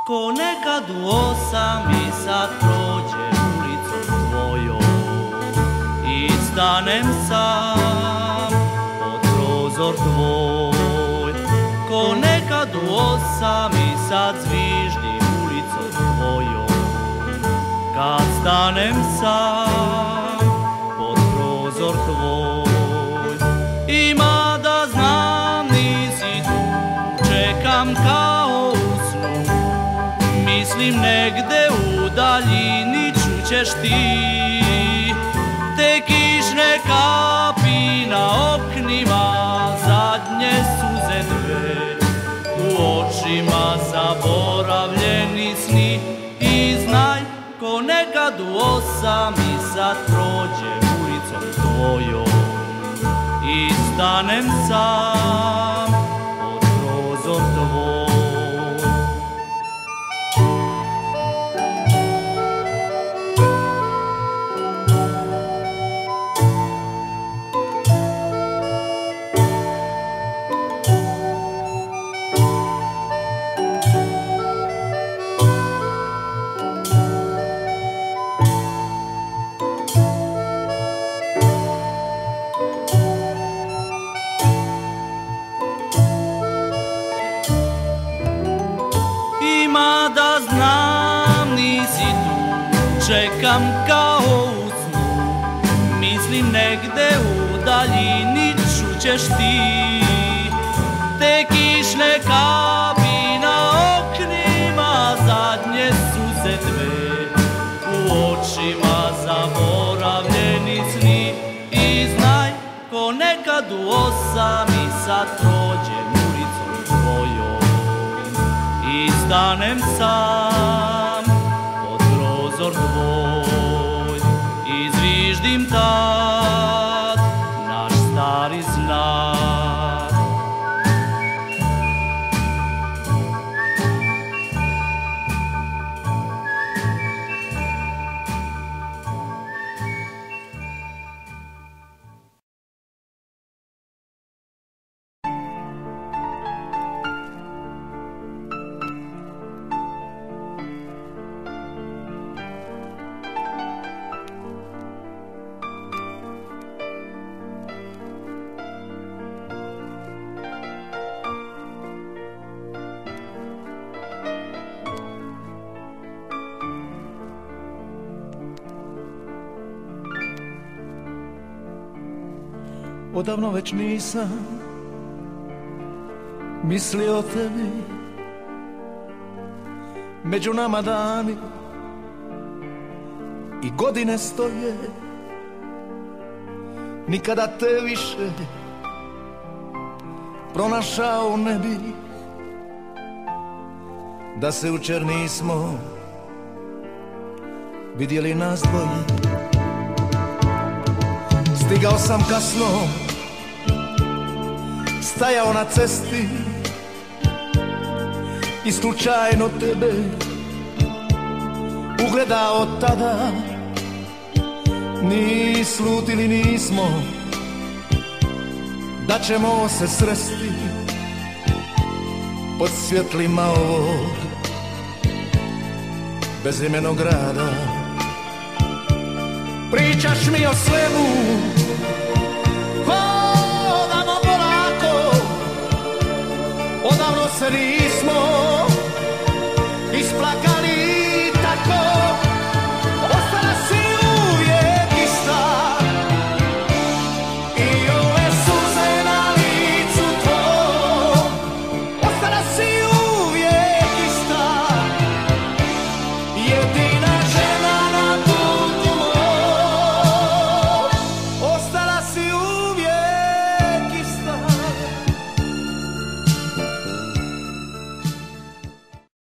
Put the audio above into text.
Ko nekad u 8 i sad prođem ulicom tvojom i stanem sam pod prozor tvoj. Ko nekad u 8 i sad zviždim ulicom tvojom kad stanem sam pod prozor tvoj. Ima da znam nisi tu, čekam kao u snu, mislim negde u daljini čućeš ti te kišne kapi na oknima, zadnje suze dve u očima, zaboravljeni sni. I znaj, ko nekad u 8 i sad prođem ulicom tvojom i stanem sam pod prozor tvoj. Ima da znam nisi tu, čekam kao u snu, mislim negde u daljini čućeš ti te kišne kapi na oknima, zadnje suze dve u očima, zaboravljeni sni. I znaj, ko nekad u 8 i sad prođem ulicom tvojom i stanem sam pod prozor tvoj i zviždim tad naš stari znak. Odavno već nisam mislio o tebi, među nama dani i godine stoje, nikada te više pronašao ne bi, da se jučer nismo vidjeli nas dvoje. Stigao sam kasno, stajao na cesti i slučajno tebe ugledao tada. Ni slutili nismo da ćemo se sresti pod svjetlima ovog bezimenog grada. Pričaš mi o svemu, hodamo polako, odavno se